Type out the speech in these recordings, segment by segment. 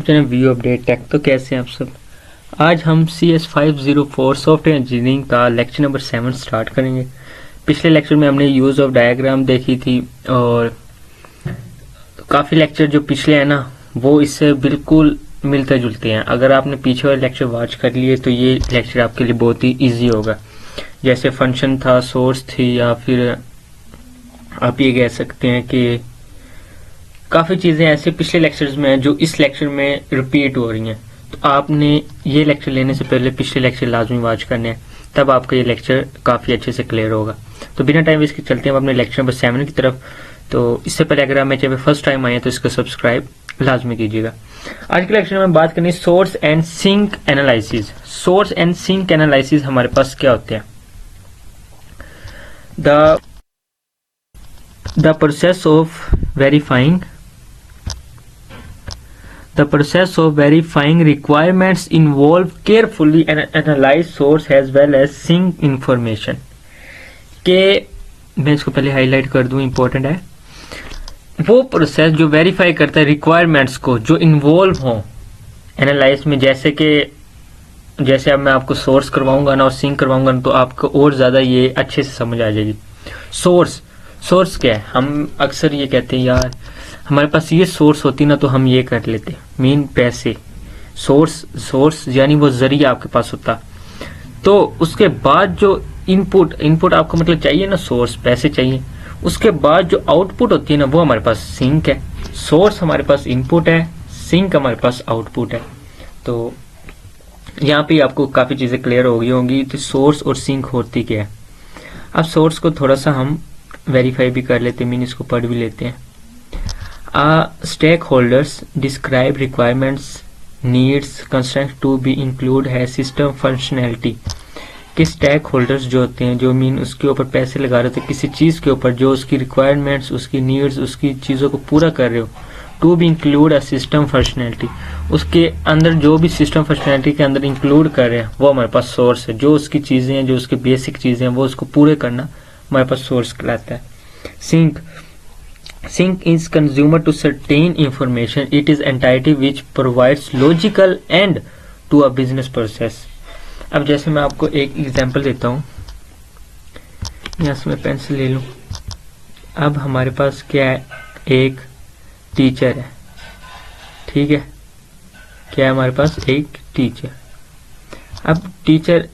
Channel view update take. तो कैसे हैं आप सब। आज हम CS504 सॉफ्टवेयर इंजीनियरिंग का लेक्चर नंबर 7 स्टार्ट करेंगे। पिछले लेक्चर में हमने यूज़ ऑफ डायग्राम देखी थी और काफ़ी लेक्चर जो पिछले हैं ना वो इससे बिल्कुल मिलते जुलते हैं। अगर आपने पीछे वाले लेक्चर वॉच कर लिए तो ये लेक्चर आपके लिए बहुत ही ईजी होगा। जैसे फंक्शन था, सोर्स थी, या फिर आप ये कह सकते हैं कि काफ़ी चीज़ें ऐसे पिछले लेक्चर्स में हैं जो इस लेक्चर में रिपीट हो रही हैं। तो आपने ये लेक्चर लेने से पहले पिछले लेक्चर लाजमी वॉच करने हैं, तब आपका ये लेक्चर काफ़ी अच्छे से क्लियर होगा। तो बिना टाइम वेस्ट के चलते हैं अपने लेक्चर नंबर 7 की तरफ। तो इससे पहले अगर आप मेरे चैनल पे फर्स्ट टाइम आए हैं तो इसको सब्सक्राइब लाजमी कीजिएगा। आज के लेक्चर में बात करनी source and sink analysis. Source and sink analysis हमारे पास क्या होते हैं? The process of verifying requirements involve carefully analyze source as well as sink information। के मैं इसको पहले हाईलाइट कर दूं, इंपॉर्टेंट है। वो प्रोसेस जो वेरीफाई करता है रिक्वायरमेंट्स को जो इन्वॉल्व हो एनालाइज में। जैसे अब मैं आपको सोर्स करवाऊंगा ना और सिंक करवाऊंगा ना तो आपको और ज़्यादा ये अच्छे से समझ आ जाएगी। सोर्स क्या है? हम अक्सर ये कहते हैं यार हमारे पास ये सोर्स होती ना तो हम ये कर लेते, मीन पैसे। सोर्स यानी वो जरिया आपके पास होता। तो उसके बाद जो इनपुट आपको मतलब चाहिए ना, सोर्स पैसे चाहिए। उसके बाद जो आउटपुट होती है ना वो हमारे पास सिंक है। सोर्स हमारे पास इनपुट है, सिंक हमारे पास आउटपुट है। तो यहाँ पे आपको काफ़ी चीज़ें क्लियर हो गई होंगी। तो सोर्स और सिंक होती क्या है? अब सोर्स को थोड़ा सा हम वेरीफाई भी कर लेते हैं, मीन इसको पढ़ भी लेते हैं। Stakeholders describe requirements, needs, constraints to be include है सिस्टम फंक्शनैलिटी के स्टेक होल्डर्स जो होते हैं, जो मीन उसके ऊपर पैसे लगा रहे थे किसी चीज़ के ऊपर, जो उसकी रिक्वायरमेंट्स, उसकी नीड्स, उसकी चीज़ों को पूरा कर रहे हो। To be include a system functionality, उसके अंदर जो भी सिस्टम फंक्शनैलिटी के अंदर इंक्लूड कर रहे हैं वो हमारे पास सोर्स है। जो उसकी चीज़ें हैं, जो उसकी बेसिक चीज़ें हैं वो उसको पूरे करना हमारे पास सोर्स कहलाता है। Sync is consumer to certain information. It is entity which provides logical end to a business process. अब जैसे मैं आपको एक एग्जांपल देता हूँ, यहाँ से मैं पेंसिल ले लूँ। अब हमारे पास क्या है? एक टीचर है, ठीक है। क्या है हमारे पास? एक टीचर। अब टीचर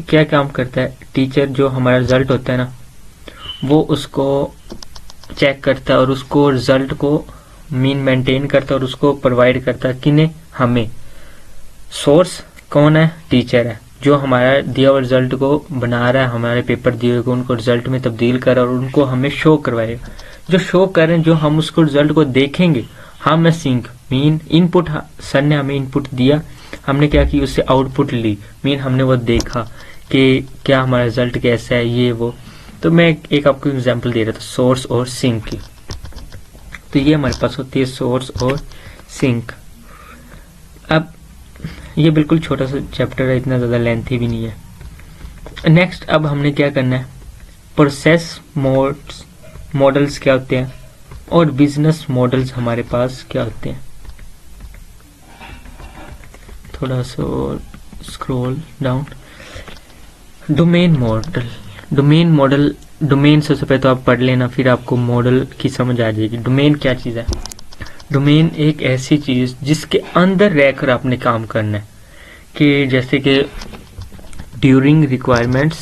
क्या काम करता है? टीचर जो हमारा रिजल्ट होता है ना वो उसको चेक करता है और उसको रिजल्ट को मीन मेंटेन करता है और उसको प्रोवाइड करता है। किन्हें? हमें। सोर्स कौन है? टीचर है, जो हमारा दिया हुआ रिजल्ट को बना रहा है, हमारे पेपर दिए हुए उनको रिजल्ट में तब्दील कर और उनको हमें शो करवाएगा। जो शो कर रहे हैं, जो हम उसको रिजल्ट को देखेंगे, हम सिंक मीन इनपुट। सर ने हमें इनपुट दिया, हमने क्या की? उससे आउटपुट ली, मीन हमने वो देखा कि क्या हमारा रिजल्ट कैसा है, ये वो। तो मैं एक आपको एग्जांपल दे रहा था सोर्स और सिंक की। तो ये हमारे पास होती है सोर्स और सिंक। अब ये बिल्कुल छोटा सा चैप्टर है, इतना ज़्यादा लेंथी भी नहीं है। नेक्स्ट अब हमने क्या करना है? प्रोसेस मॉडल्स क्या होते हैं और बिजनेस मॉडल्स हमारे पास क्या होते हैं। थोड़ा सा और स्क्रॉल डाउन। डोमेन सबसे पहले तो आप पढ़ लेना, फिर आपको मॉडल की समझ आ जाएगी। डोमेन क्या चीज़ है? डोमेन एक ऐसी चीज़ जिसके अंदर रहकर आपने काम करना है। कि जैसे कि during requirement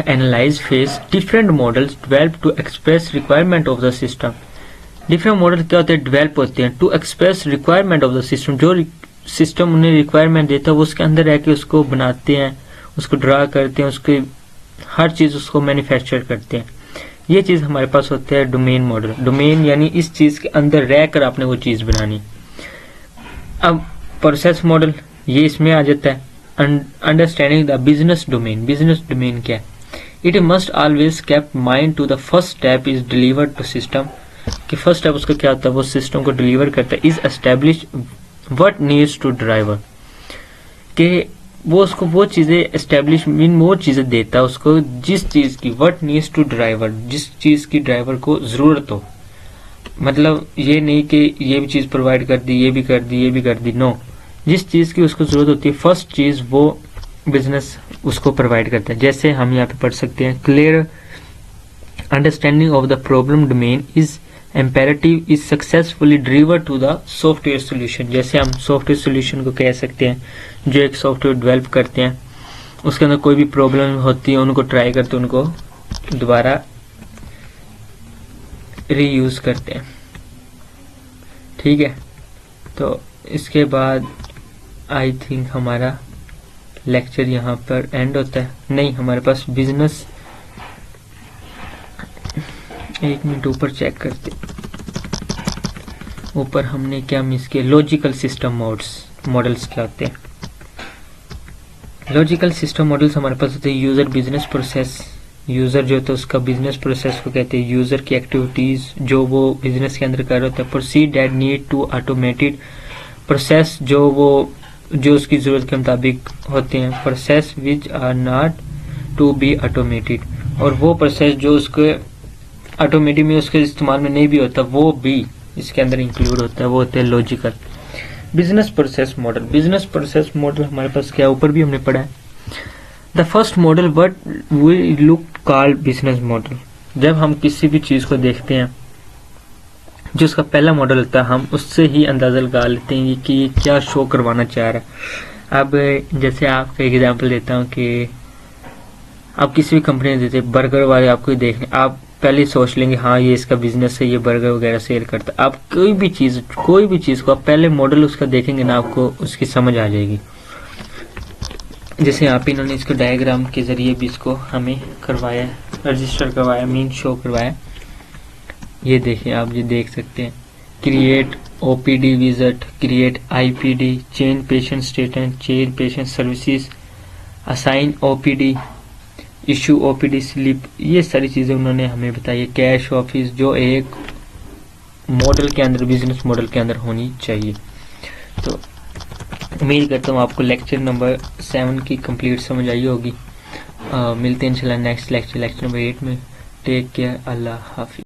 analyse phase different models develop to express requirement of the system. Different model क्या होते हैं? डेवलप होते हैं to express requirement of the system. जो सिस्टम उन्हें रिक्वायरमेंट देता है वो उसके अंदर रह के उसको बनाते हैं, उसको ड्रा करते हैं, उसके हर चीज़ उसको मैन्युफैक्चर करते हैं। ये चीज़ हमारे पास होता है डोमेन मॉडल। डोमेन यानी इस चीज़ के अंदर रहकर आपने वो चीज़ बनानी। अब प्रोसेस मॉडल ये इसमें आ जाता है। Understanding the business domain. Business domain क्या है? It must always kept mind to the first step is delivered to system. कि फर्स्ट स्टेप उसका क्या होता है? वो सिस्टम को डिलीवर करता है। Is establish what needs to driver, कि वो उसको वो चीज़ें एस्टेब्लिश मीन वो चीज़ें देता है उसको जिस चीज़ की व्हाट नीड्स टू ड्राइवर, जिस चीज़ की ड्राइवर को ज़रूरत हो। मतलब ये नहीं कि ये भी चीज़ प्रोवाइड कर दी, ये भी कर दी, ये भी कर दी, नो। जिस चीज़ की उसको ज़रूरत होती है फर्स्ट चीज़ वो बिजनेस उसको प्रोवाइड करता है। जैसे हम यहाँ पे पढ़ सकते हैं, clear understanding of the problem domain is imperative is successfully deliver to the software solution. जैसे हम सॉफ्टवेयर सोल्यूशन को कह सकते हैं, जो एक सॉफ्टवेयर डेवलप करते हैं, उसके अंदर कोई भी प्रॉब्लम होती है उनको ट्राई करते हैं, उनको दोबारा रीयूज करते हैं। ठीक है, तो इसके बाद आई थिंक हमारा लेक्चर यहाँ पर एंड होता है। नहीं, हमारे पास बिजनेस, एक मिनट ऊपर चेक करते, ऊपर हमने क्या मिस किया, लॉजिकल सिस्टम मॉडल्स क्या होते हैं। लॉजिकल सिस्टम मॉडल्स हमारे पास होते हैं यूजर बिजनेस प्रोसेस। यूजर जो होता है उसका बिजनेस प्रोसेस को कहते हैं, यूजर की एक्टिविटीज जो वो बिजनेस के अंदर कर रहा होता है। Proceed that need to automated process जो उसकी जरूरत के मुताबिक होते हैं। Process which are not to be automated, और वो प्रोसेस जो उसके ऑटोमेटिक में उसके इस्तेमाल में नहीं भी होता वो भी इसके अंदर इंक्लूड होता है, वो होते हैं logical business process model. Business process model हमारे पास क्या, ऊपर भी हमने पढ़ा है। The first model what we look called business model. जब हम किसी भी चीज को देखते हैं, जो उसका पहला मॉडल होता है, हम उससे ही अंदाजा लगा लेते हैं कि ये क्या शो करवाना चाह रहा है। अब जैसे आपका एग्जाम्पल देता हूँ कि आप किसी भी कंपनी में देते, बर्गर वाले आपको देखने, आप पहले सोच लेंगे हाँ ये इसका बिजनेस है, ये बर्गर वगैरह सेल करता है। आप कोई भी चीज को आप पहले मॉडल उसका देखेंगे ना, आपको उसकी समझ आ जाएगी। जैसे यहाँ पे इन्होंने इसको डायग्राम के जरिए भी इसको हमें करवाया, रजिस्टर करवाया, मीन शो करवाया। ये देखें, आप ये देख सकते हैं, create OPD visit, create IPD, change patient status, change patient services, assign OPD, issue OPD slip, ये सारी चीज़ें उन्होंने हमें बताई है। कैश ऑफिस जो एक मॉडल के अंदर, बिजनेस मॉडल के अंदर होनी चाहिए। तो उम्मीद करता हूँ आपको लेक्चर नंबर 7 की कंप्लीट समझ आई होगी। मिलते हैं इंशाल्लाह नेक्स्ट लेक्चर नंबर 8 में। टेक केयर, अल्लाह हाफिज।